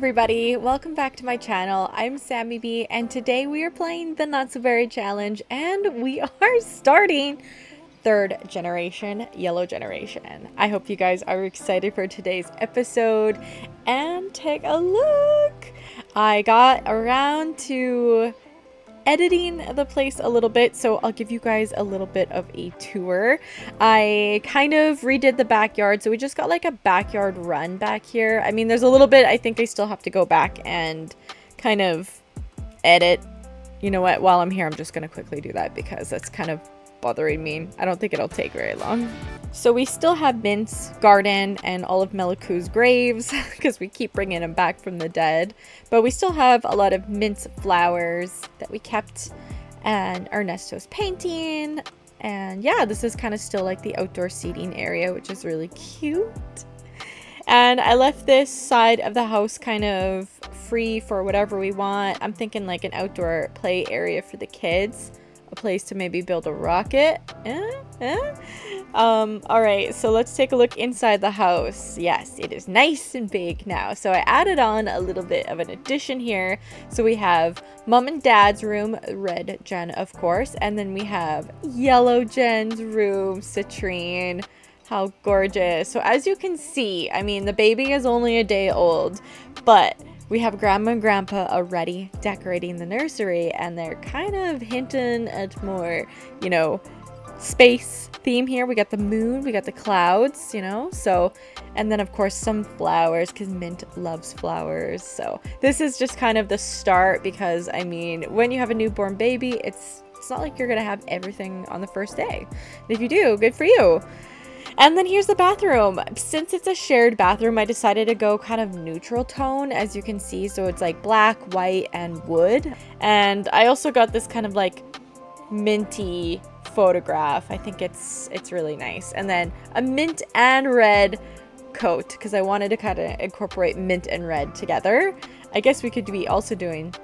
everybody, welcome back to my channel. I'm Samy Bee and today we are playing the Not So Berry Challenge and we are starting third generation, yellow generation. I hope you guys are excited for today's episode and take a look. I got around to editing the place a little bit, so I'll give you guys a little bit of a tour. I kind of redid the backyard, so we just got like a backyard run back here. I mean, there's a little bit I think I still have to go back and kind of edit. You know what, while I'm here I'm just gonna quickly do that because that's kind of bothering me. I don't think it'll take very long. So we still have Mint's garden and all of Meliku's graves because we keep bringing them back from the dead. But we still have a lot of Mint's flowers that we kept, and Ernesto's painting. And yeah, this is kind of still like the outdoor seating area, which is really cute. And I left this side of the house kind of free for whatever we want. I'm thinking like an outdoor play area for the kids. A place to maybe build a rocket. All right, so let's take a look inside the house. Yes, it is nice and big now. So I added on a little bit of an addition here. So we have mom and dad's room, red Jen, of course, and then we have yellow Jen's room, Citrine. How gorgeous. So as you can see, I mean, the baby is only a day old, but we have grandma and grandpa already decorating the nursery, and they're kind of hinting at more, you know, space theme here. We got the moon, we got the clouds, you know, so, and then of course some flowers because Mint loves flowers. So this is just kind of the start because, I mean, when you have a newborn baby, it's not like you're gonna have everything on the first day. And if you do, good for you. And then here's the bathroom. Since it's a shared bathroom, I decided to go kind of neutral tone, as you can see. So it's like black, white, and wood. And I also got this kind of like minty photograph. I think it's really nice. And then a mint and red coat because I wanted to kind of incorporate mint and red together. I guess we could be also doing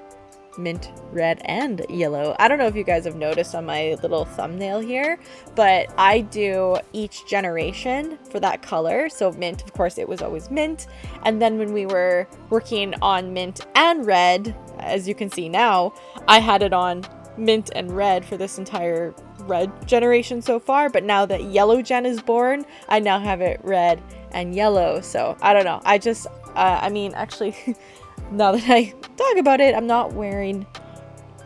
mint, red, and yellow. I don't know if you guys have noticed on my little thumbnail here, but I do each generation for that color. So mint, of course, it was always mint. And then when we were working on mint and red, as you can see now, I had it on mint and red for this entire red generation so far. But now that yellow Gen is born, I now have it red and yellow. So I don't know. I mean, actually, now that I talk about it, I'm not wearing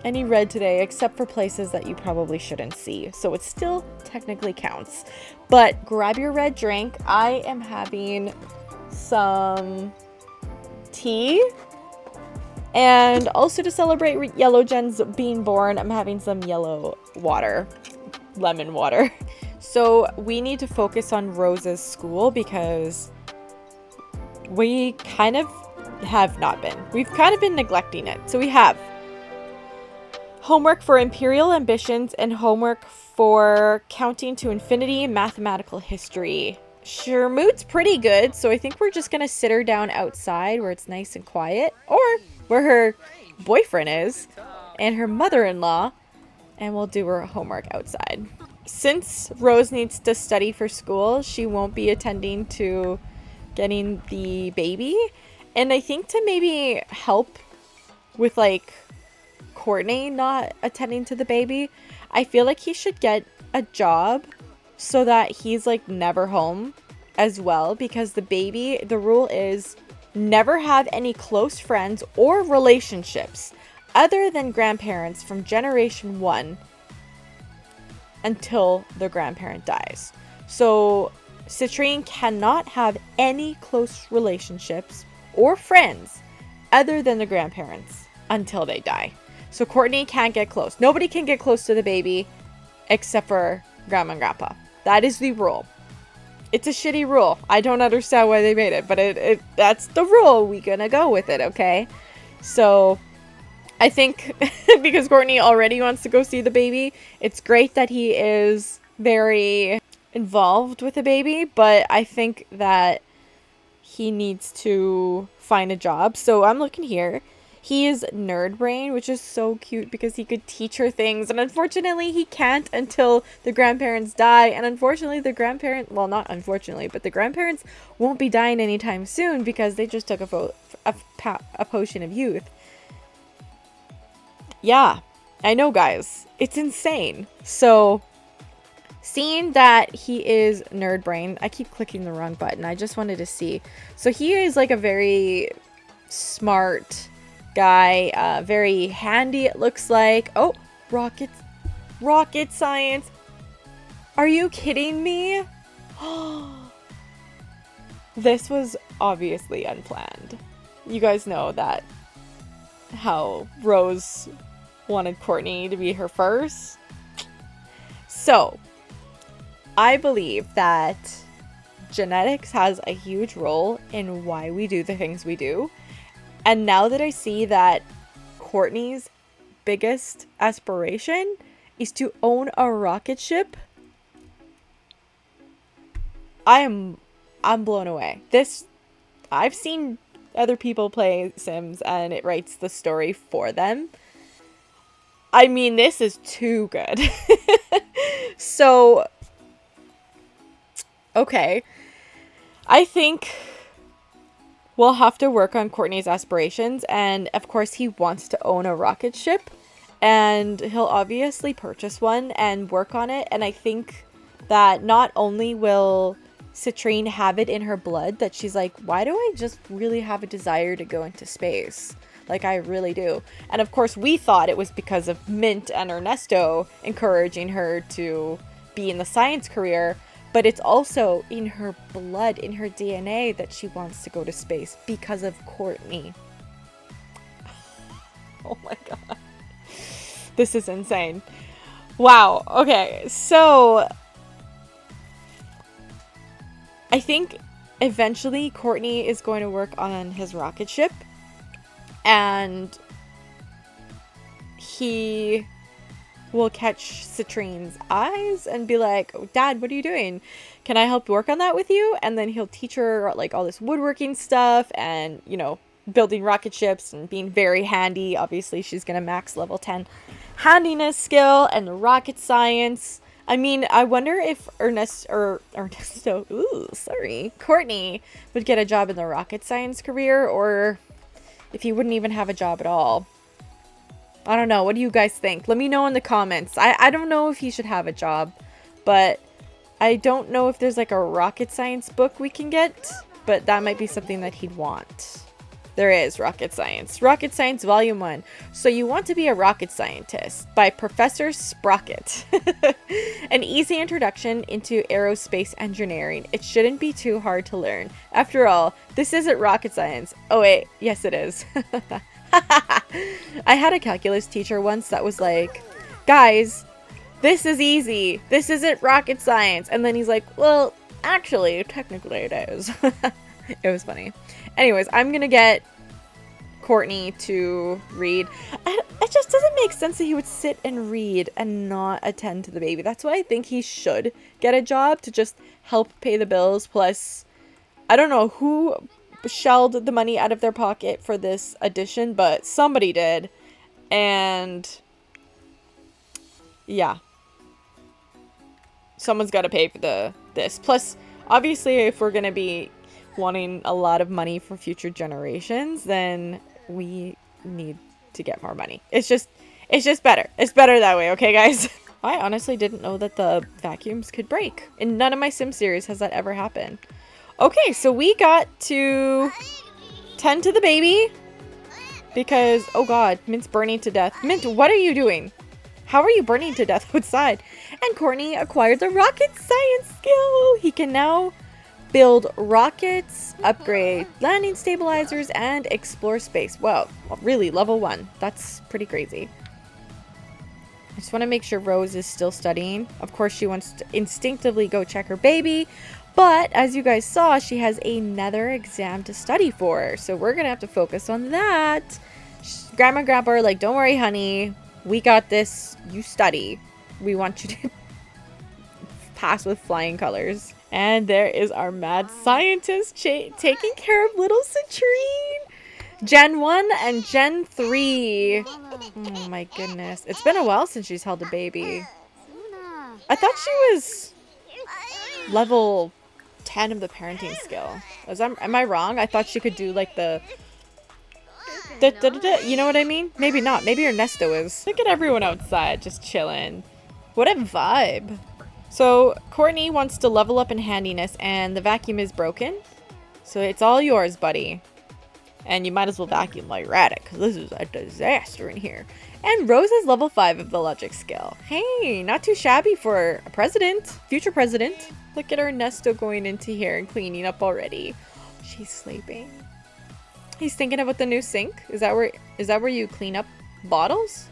any red today except for places that you probably shouldn't see. So it still technically counts. But grab your red drink. I am having some tea. And also to celebrate yellow Jen's being born, I'm having some yellow water, lemon water. So we need to focus on Rose's school because we kind of have not been. We've kind of been neglecting it. So we have homework for Imperial Ambitions and homework for Counting to Infinity Mathematical History. Shermoot's pretty good, so I think we're just gonna sit her down outside where it's nice and quiet, or where her boyfriend is and her mother-in-law, and we'll do her homework outside. Since Rose needs to study for school, she won't be attending to getting the baby. And I think to maybe help with like Courtney not attending to the baby, I feel like he should get a job so that he's like never home as well, because the baby, the rule is never have any close friends or relationships other than grandparents from generation 1 until the grandparent dies. So Citrine cannot have any close relationships or friends other than the grandparents until they die. So Courtney can't get close. Nobody can get close to the baby except for grandma and grandpa. That is the rule. It's a shitty rule. I don't understand why they made it, but that's the rule. We gonna go with it, okay? So I think because Courtney already wants to go see the baby, it's great that he is very involved with the baby, but I think that he needs to find a job. So I'm looking here. He is nerd brain, which is so cute because he could teach her things. And unfortunately, he can't until the grandparents die. And unfortunately, the well, not unfortunately, but the grandparents won't be dying anytime soon because they just took a potion of youth. Yeah, I know, guys. It's insane. So, seeing that he is nerd brain, I keep clicking the wrong button. I just wanted to see. So, he is like a very smart guy, very handy, it looks like. Oh, rocket science. Are you kidding me? This was obviously unplanned. You guys know that how Rose wanted Courtney to be her first. So, I believe that genetics has a huge role in why we do the things we do. And now that I see that Courtney's biggest aspiration is to own a rocket ship, I'm blown away. I've seen other people play Sims and it writes the story for them. I mean, this is too good. So, okay. I think we'll have to work on Courtney's aspirations. And of course, he wants to own a rocket ship. And he'll obviously purchase one and work on it. And I think that not only will Citrine have it in her blood, that she's like, why do I just really have a desire to go into space? Like, I really do. And of course, we thought it was because of Mint and Ernesto encouraging her to be in the science career. But it's also in her blood, in her DNA, that she wants to go to space because of Courtney. Oh my god. This is insane. Wow. Okay, so I think eventually Courtney is going to work on his rocket ship. And he will catch Citrine's eyes and be like, Dad, what are you doing? Can I help work on that with you? And then he'll teach her like all this woodworking stuff and, you know, building rocket ships and being very handy. Obviously, she's going to max level 10 handiness skill and rocket science. I mean, I wonder if Courtney would get a job in the rocket science career, or if he wouldn't even have a job at all. I don't know. What do you guys think? Let me know in the comments. I don't know if he should have a job, but I don't know if there's like a rocket science book we can get, but that might be something that he'd want. There is Rocket Science. Rocket Science Volume 1. So You Want to Be a Rocket Scientist by Professor Sprocket. An easy introduction into aerospace engineering. It shouldn't be too hard to learn. After all, this isn't rocket science. Oh wait, yes it is. I had a calculus teacher once that was like, guys, this is easy. This isn't rocket science. And then he's like, well, actually, technically it is. It was funny. Anyways, I'm gonna get Courtney to read. It just doesn't make sense that he would sit and read and not attend to the baby. That's why I think he should get a job to just help pay the bills. Plus, I don't know who shelled the money out of their pocket for this addition, but somebody did. And yeah, someone's got to pay for this. Plus, obviously, if we're gonna be wanting a lot of money for future generations, then we need to get more money. It's just better. It's better that way, okay, guys? I honestly didn't know that the vacuums could break. In none of my Sim series has that ever happened. Okay, so we got to tend to the baby because, oh god, Mint's burning to death. Mint, what are you doing? How are you burning to death outside? And Courtney acquired the rocket science skill. He can now build rockets, upgrade landing stabilizers, and explore space. Wow, really, level 1. That's pretty crazy. I just want to make sure Rose is still studying. Of course, she wants to instinctively go check her baby. But, as you guys saw, she has another exam to study for. So we're going to have to focus on that. Grandma and Grandpa are like, don't worry, honey. We got this. You study. We want you to pass with flying colors. And there is our mad scientist taking care of little Citrine. Gen 1 and Gen 3. Oh my goodness. It's been a while since she's held a baby. I thought she was level 10 of the parenting skill. Am I wrong? I thought she could do like the you know what I mean? Maybe not. Maybe Ernesto is. Look at everyone outside just chilling. What a vibe. So Courtney wants to level up in handiness and the vacuum is broken. So it's all yours, buddy. And you might as well vacuum while you're at it because this is a disaster in here. And Rose is level 5 of the logic skill. Hey, not too shabby for a president. Future president. Look at Ernesto going into here and cleaning up already. She's sleeping. He's thinking about the new sink. Is that where you clean up bottles?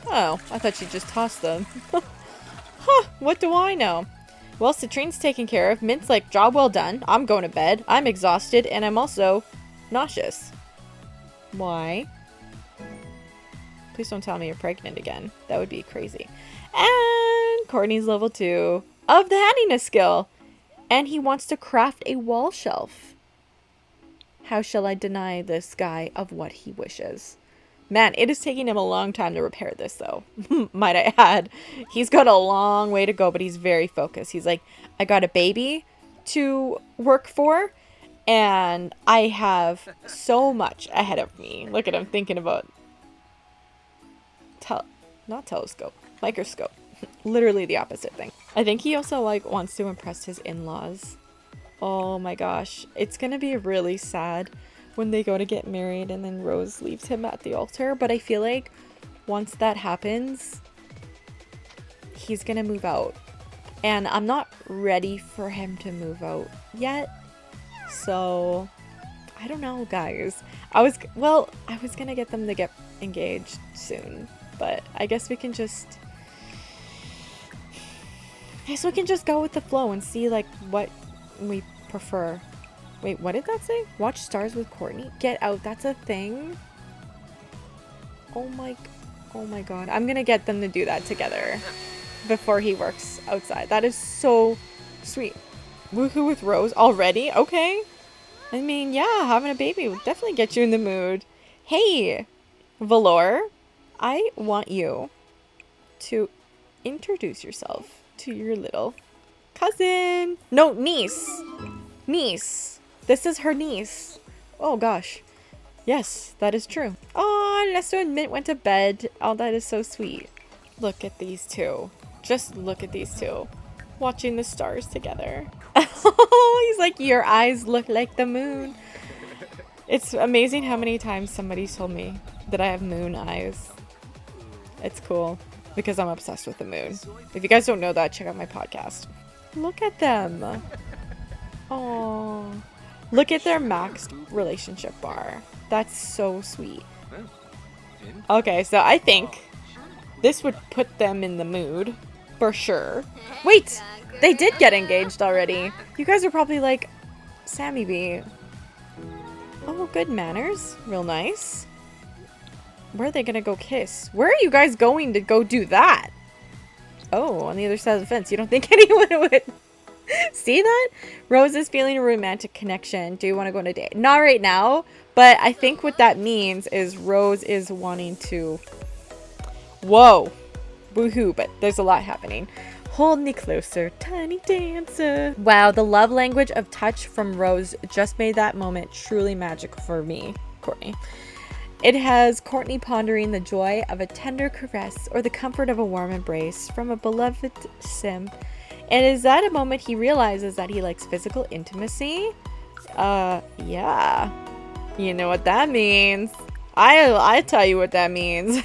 Oh, I thought you just tossed them. Huh, what do I know? Well, Citrine's taken care of. Mint's like, job well done. I'm going to bed. I'm exhausted and I'm also nauseous. Why? Please don't tell me you're pregnant again. That would be crazy. And Courtney's level 2 of the handiness skill. And he wants to craft a wall shelf. How shall I deny this guy of what he wishes? Man, it is taking him a long time to repair this, though. Might I add. He's got a long way to go, but he's very focused. He's like, I got a baby to work for, and I have so much ahead of me. Look at him thinking about... not telescope. Microscope. Literally the opposite thing. I think he also, like, wants to impress his in-laws. Oh my gosh. It's gonna be really sad when they go to get married and then Rose leaves him at the altar. But I feel like once that happens, he's gonna move out. And I'm not ready for him to move out yet. So, I don't know, guys. I was gonna get them to get engaged soon. But I guess we can just... go with the flow and see, like, what we prefer. Wait, what did that say? Watch stars with Courtney? Get out. That's a thing? Oh my god. I'm gonna get them to do that together before he works outside. That is so sweet. Woohoo with Rose already? Okay. I mean, yeah, having a baby will definitely get you in the mood. Hey, Valor, I want you to introduce yourself to your little cousin. No, niece. Niece. This is her niece. Oh gosh. Yes, that is true. Oh, Ernesto and Mint went to bed. Oh, that is so sweet. Look at these two. Just look at these two. Watching the stars together. He's like, your eyes look like the moon. It's amazing how many times somebody's told me that I have moon eyes. It's cool. Because I'm obsessed with the moon. If you guys don't know that, check out my podcast. Look at them. Oh. Look at their maxed relationship bar. That's so sweet. Okay, so I think this would put them in the mood. For sure. Wait! They did get engaged already. You guys are probably like, Samy Bee. Oh, good manners. Real nice. Where are they gonna go kiss? Where are you guys going to go do that? Oh, on the other side of the fence. You don't think anyone would see that? Rose is feeling a romantic connection. Do you want to go on a date? Not right now, but I think what that means is Rose is wanting to... Whoa. Woohoo, but there's a lot happening. Hold me closer, tiny dancer. Wow, the love language of touch from Rose just made that moment truly magical for me, Courtney. It has Courtney pondering the joy of a tender caress or the comfort of a warm embrace from a beloved simp. And is at a moment he realizes that he likes physical intimacy? Yeah. You know what that means. I tell you what that means.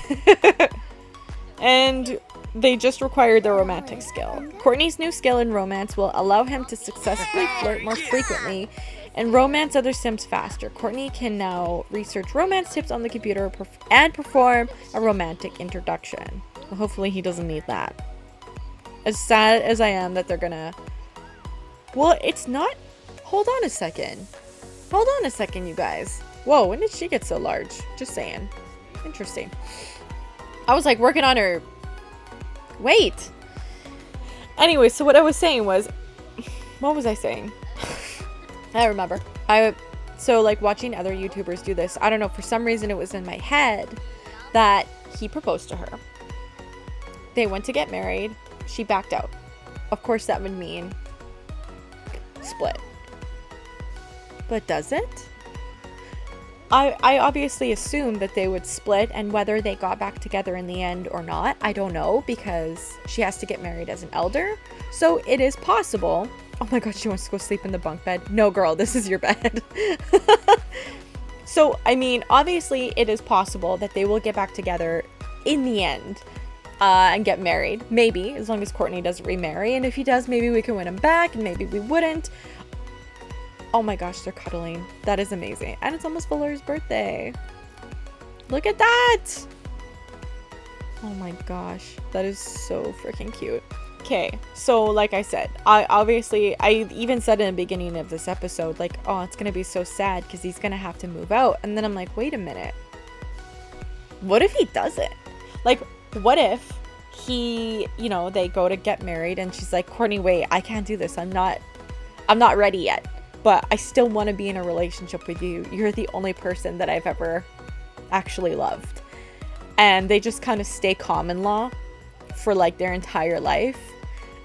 And they just required the romantic skill. Courtney's new skill in romance will allow him to successfully flirt more frequently and romance other sims faster. Courtney can now research romance tips on the computer and perform a romantic introduction. Well, hopefully he doesn't need that. As sad as I am that they're gonna... Well, it's not... Hold on a second. Hold on a second, you guys. Whoa, when did she get so large? Just saying. Interesting. I was like working on her... Wait. Anyway, so what I was saying was... What was I saying? I remember. So like watching other YouTubers do this, I don't know, for some reason it was in my head that he proposed to her. They went to get married. She backed out. Of course that would mean split. But does it? I obviously assumed that they would split, and whether they got back together in the end or not, I don't know, because she has to get married as an elder. So it is possible. Oh my god, she wants to go sleep in the bunk bed. No, girl, this is your bed. So, I mean, obviously it is possible that they will get back together in the end and get married. Maybe, as long as Courtney doesn't remarry. And if he does, maybe we can win him back, and maybe we wouldn't. Oh my gosh, they're cuddling. That is amazing. And it's almost Valor's birthday. Look at that! Oh my gosh, that is so freaking cute. Okay, so like I said, I even said in the beginning of this episode, like, oh, it's gonna be so sad because he's gonna have to move out. And then I'm like, wait a minute. What if he doesn't? Like, what if he, you know, they go to get married and she's like, Courtney, wait, I can't do this. I'm not ready yet. But I still want to be in a relationship with you. You're the only person that I've ever actually loved. And they just kind of stay common law for like their entire life.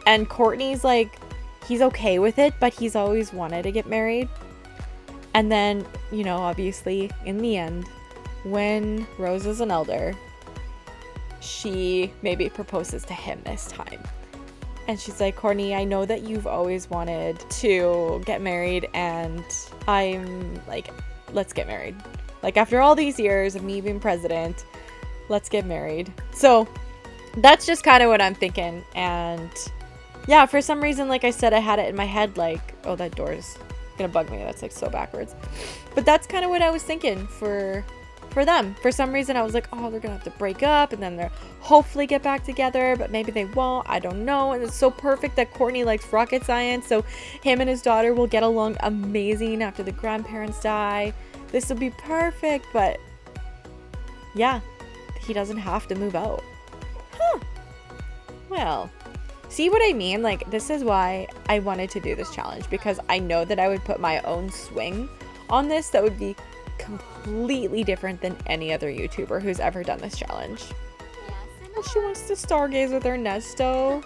And Courtney's like, he's okay with it, but he's always wanted to get married. And then, you know, obviously in the end, when Rose is an elder, she maybe proposes to him this time. And she's like, Courtney, I know that you've always wanted to get married, and I'm like, let's get married. Like, after all these years of me being president, let's get married. So that's just kind of what I'm thinking. And yeah, for some reason, like I said, I had it in my head like, oh, that door's gonna bug me. That's like so backwards. But that's kind of what I was thinking for them. For some reason I was like, oh, they're gonna have to break up and then they'll hopefully get back together, but maybe they won't. I don't know. And it's so perfect that Courtney likes rocket science, so him and his daughter will get along amazing after the grandparents die. This will be perfect. But yeah, he doesn't have to move out. Huh. Well, see what I mean? Like, this is why I wanted to do this challenge, because I know that I would put my own swing on this that would be completely different than any other YouTuber who's ever done this challenge. Oh, she wants to stargaze with Ernesto.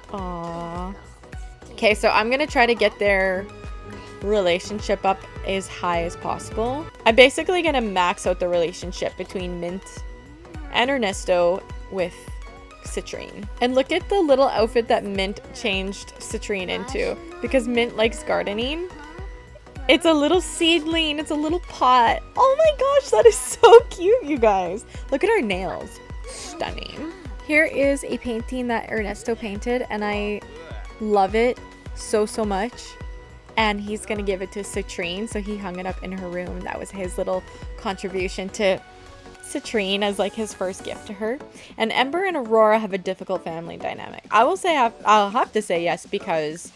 Aww. Okay, so I'm gonna try to get their relationship up as high as possible. I'm basically gonna max out the relationship between Mint and Ernesto with Citrine. And look at the little outfit that Mint changed Citrine into, because Mint likes gardening. It's a little seedling. It's a little pot. Oh my gosh, that is so cute, you guys. Look at her nails. Stunning. Here is a painting that Ernesto painted, and I love it so much. And he's gonna give it to Citrine, so he hung it up in her room. That was his little contribution to Citrine as like his first gift to her. And Ember and Aurora have a difficult family dynamic. I'll have to say yes, because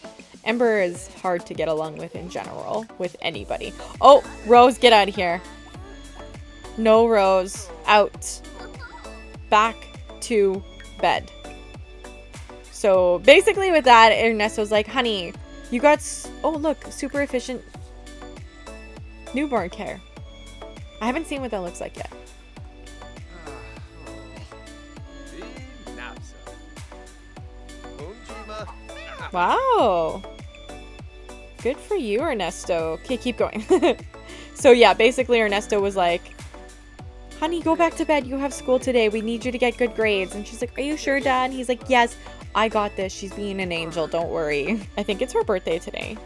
Ember is hard to get along with in general, with anybody. Oh, Rose, get out of here. No, Rose. Out. Back to bed. So basically with that, Ernesto's like, honey, you got, oh look, super efficient newborn care. I haven't seen what that looks like yet. Wow. Good for you, Ernesto. Okay, keep going. So yeah, basically Ernesto was like, honey, go back to bed. You have school today. We need you to get good grades. And she's like, are you sure, Dad? And he's like, yes, I got this. She's being an angel. Don't worry. I think it's her birthday today.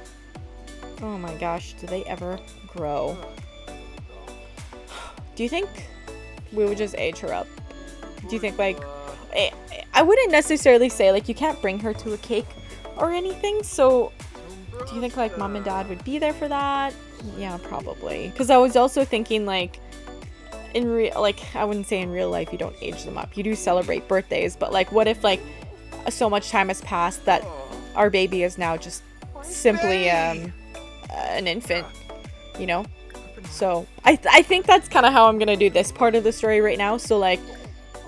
Oh my gosh. Do they ever grow? Do you think we would just age her up? Do you think, like, I wouldn't necessarily say, like, you can't bring her to a cake or anything. So do you think, like, Mom and Dad would be there for that? Yeah, probably. Because I was also thinking, like, I wouldn't say in real life you don't age them up. You do celebrate birthdays, but like, what if like so much time has passed that our baby is now just simply an infant, you know? So I think that's kind of how I'm gonna do this part of the story right now. So like,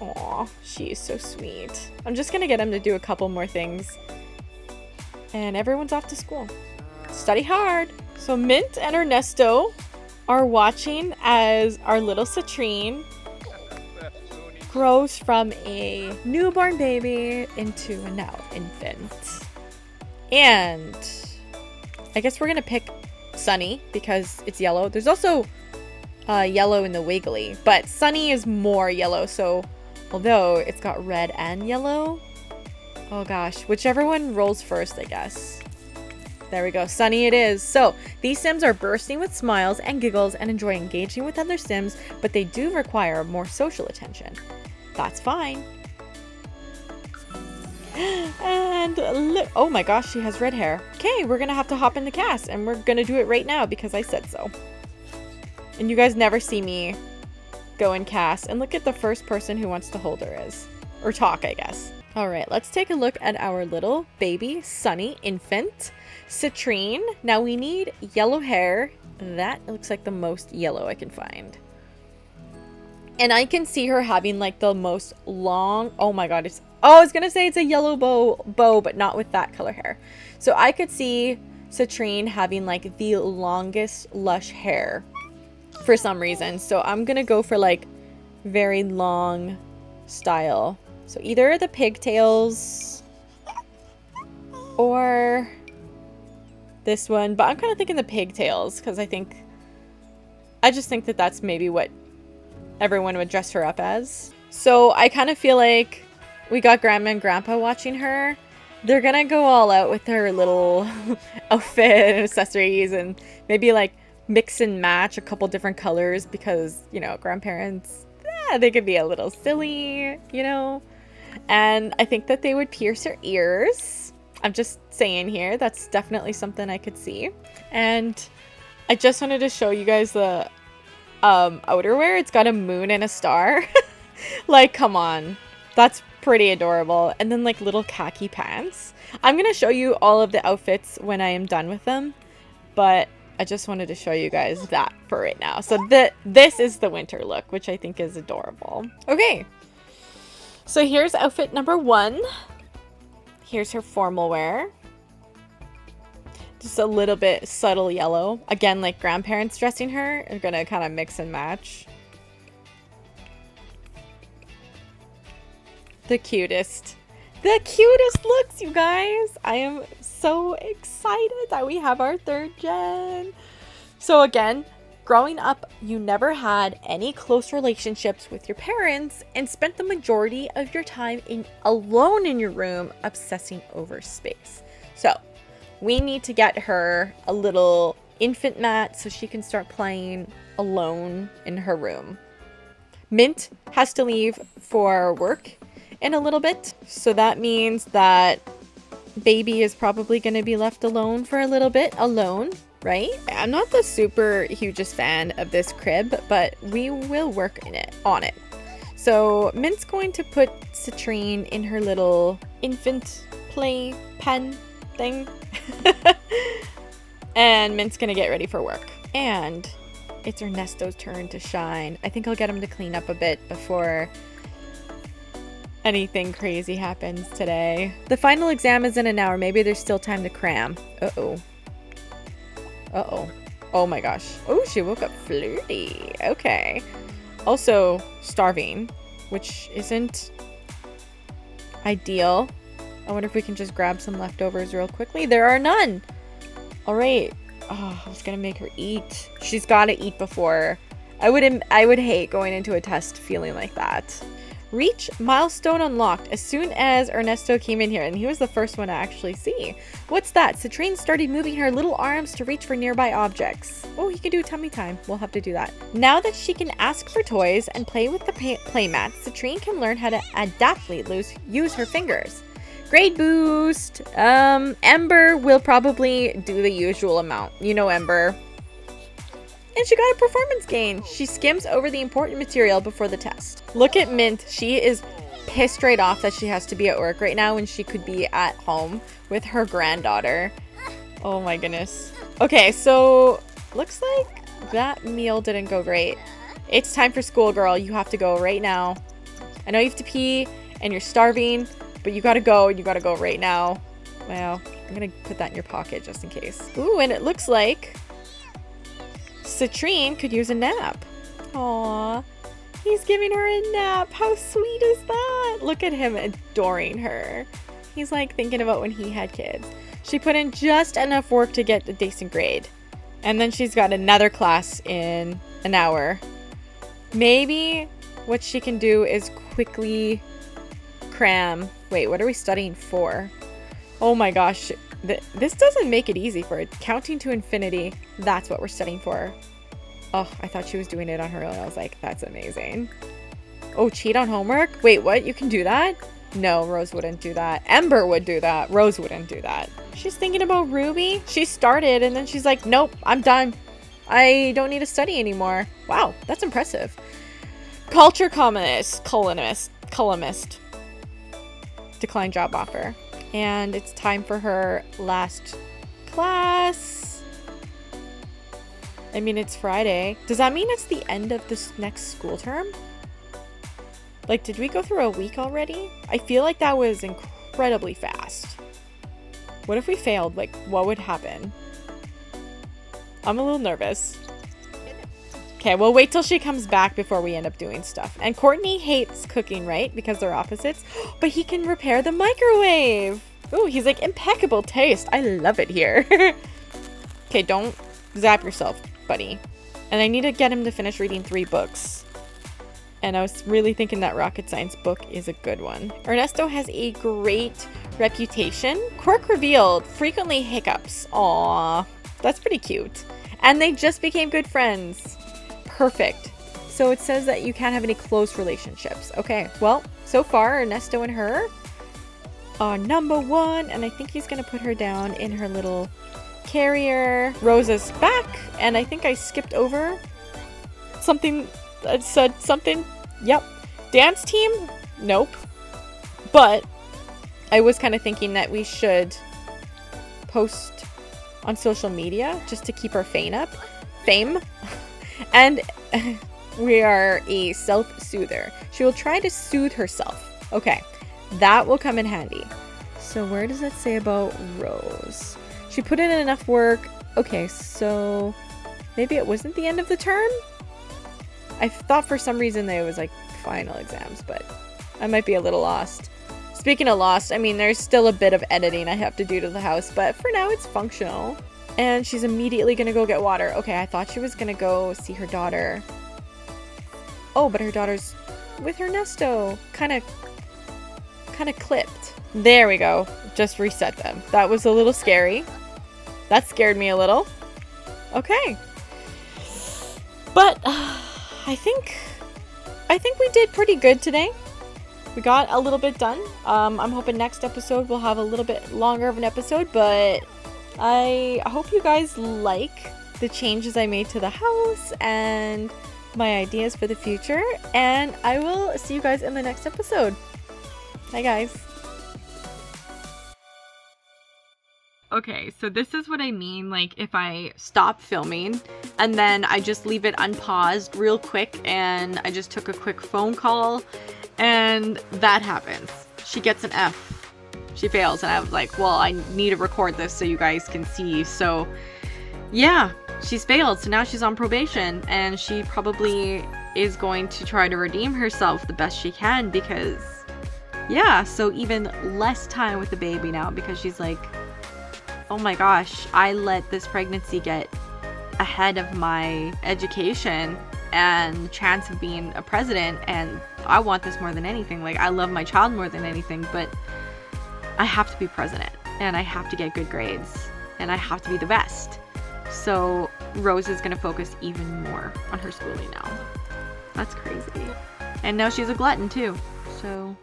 aw, she is so sweet. I'm just gonna get him to do a couple more things, and everyone's off to school. Study hard. So Mint and Ernesto are watching as our little citrine grows from a newborn baby into a now infant. And I guess we're gonna pick Sunny because it's yellow. There's also yellow in the Wiggly, but Sunny is more yellow. So although it's got red and yellow, oh gosh, whichever one rolls first, I guess. There we go, Sunny it is. So these Sims are bursting with smiles and giggles and enjoy engaging with other Sims, but they do require more social attention. That's fine. And look, oh my gosh, she has red hair. Okay, we're gonna have to hop in the cast and we're gonna do it right now because I said so. And you guys never see me go and cast. And look at the first person who wants to hold her is. Or talk, I guess. All right, let's take a look at our little baby, Sunny, infant, citrine. Now we need yellow hair. That looks like the most yellow I can find. And I can see her having like the most long, oh my god, I was gonna say it's a yellow bow, but not with that color hair. So I could see citrine having like the longest lush hair for some reason. So I'm gonna go for like very long style. So either the pigtails or this one, but I'm kind of thinking the pigtails because I just think that that's maybe what everyone would dress her up as. So I kind of feel like we got Grandma and Grandpa watching her. They're gonna go all out with her little outfit and accessories and maybe like mix and match a couple different colors because, you know, grandparents, they could be a little silly, you know. And I think that they would pierce her ears. I'm just saying here, that's definitely something I could see. And I just wanted to show you guys the outerwear. It's got a moon and a star. Like, come on. That's pretty adorable. And then like little khaki pants. I'm going to show you all of the outfits when I am done with them. But I just wanted to show you guys that for right now. So this is the winter look, which I think is adorable. Okay. So here's outfit number 1. Here's her formal wear. Just a little bit subtle yellow. Again, like grandparents dressing her are gonna kind of mix and match. The cutest looks, you guys. I am so excited that we have our 3rd gen. So again, growing up, you never had any close relationships with your parents and spent the majority of your time alone in your room obsessing over space. So we need to get her a little infant mat so she can start playing alone in her room. Mint has to leave for work in a little bit. So that means that baby is probably going to be left alone for a little bit, right? I'm not the super hugest fan of this crib, but we will work on it. So Mint's going to put Citrine in her little infant play pen thing. And Mint's gonna get ready for work. And it's Ernesto's turn to shine. I think I'll get him to clean up a bit before anything crazy happens today. The final exam is in an hour. Maybe there's still time to cram. Uh-oh. Oh my gosh. Oh, she woke up flirty. Okay. Also starving, which isn't ideal. I wonder if we can just grab some leftovers real quickly. There are none. All right. Oh, I was gonna make her eat. She's gotta eat before. I would hate going into a test feeling like that. Reach milestone unlocked as soon as Ernesto came in here, and he was the first one to actually see. What's that? Citrine started moving her little arms to reach for nearby objects. Oh, he can do tummy time. We'll have to do that. Now that she can ask for toys and play with the playmat, Citrine can learn how to adaptly use her fingers. Grade boost. Ember will probably do the usual amount. You know Ember. And she got a performance gain. She skims over the important material before the test. Look at Mint. She is pissed right off that she has to be at work right now when she could be at home with her granddaughter. Oh my goodness. Okay, so looks like that meal didn't go great. It's time for school, girl. You have to go right now. I know you have to pee and you're starving, but you gotta go and you gotta go right now. Wow. I'm gonna put that in your pocket just in case. Ooh, and it looks like Citrine could use a nap. Aww. He's giving her a nap. How sweet is that? Look at him adoring her. He's like thinking about when he had kids. She put in just enough work to get a decent grade. And then she's got another class in an hour. Maybe what she can do is quickly cram. Wait, what are we studying for? Oh my gosh. This doesn't make it easy for it. Counting to infinity. That's what we're studying for. Oh, I thought she was doing it on her own. I was like, that's amazing. Oh, cheat on homework? Wait, what? You can do that? No, Rose wouldn't do that. Ember would do that. Rose wouldn't do that. She's thinking about Ruby. She started and then she's like, nope, I'm done. I don't need to study anymore. Wow, that's impressive. Culture columnist. Decline job offer. And it's time for her last class. I mean, it's Friday. Does that mean it's the end of this next school term? Like, did we go through a week already? I feel like that was incredibly fast. What if we failed? Like, what would happen? I'm a little nervous. Okay, we'll wait till she comes back before we end up doing stuff. And Courtney hates cooking, right? Because they're opposites. But he can repair the microwave. Ooh, he's like, impeccable taste. I love it here. Okay, don't zap yourself, buddy. And I need to get him to finish reading 3 books. And I was really thinking that rocket science book is a good one. Ernesto has a great reputation. Quirk revealed, frequently hiccups. Aww, that's pretty cute. And they just became good friends. Perfect. So it says that you can't have any close relationships. Okay, well, so far Ernesto and her are number 1. And I think he's gonna put her down in her little carrier. Rosa's back. And I think I skipped over something. I said something. Yep. Dance team? Nope. But I was kind of thinking that we should post on social media just to keep our fame up. And we are a self-soother. She will try to soothe herself. Okay. That will come in handy. So where does it say about Rose? She put in enough work. Okay, so maybe it wasn't the end of the term? I thought for some reason that it was like final exams, but I might be a little lost. Speaking of lost, I mean, there's still a bit of editing I have to do to the house, but for now it's functional. And she's immediately gonna go get water. Okay, I thought she was gonna go see her daughter. Oh, but her daughter's with Ernesto. Kind of clipped. There we go. Just reset them. That was a little scary. That scared me a little. Okay. But I think we did pretty good today. We got a little bit done. I'm hoping next episode we'll have a little bit longer of an episode, but I hope you guys like the changes I made to the house and my ideas for the future, and I will see you guys in the next episode. Bye, guys. Okay, so this is what I mean, like, if I stop filming and then I just leave it unpaused real quick and I just took a quick phone call and that happens. She gets an F. She fails, and I was like, well, I need to record this so you guys can see. So, yeah, she's failed, so now she's on probation, and she probably is going to try to redeem herself the best she can because, yeah, so even less time with the baby now because she's like, oh my gosh, I let this pregnancy get ahead of my education and chance of being a president, and I want this more than anything. Like, I love my child more than anything, but I have to be president, and I have to get good grades, and I have to be the best. So Rose is going to focus even more on her schooling now. That's crazy. And now she's a glutton too, so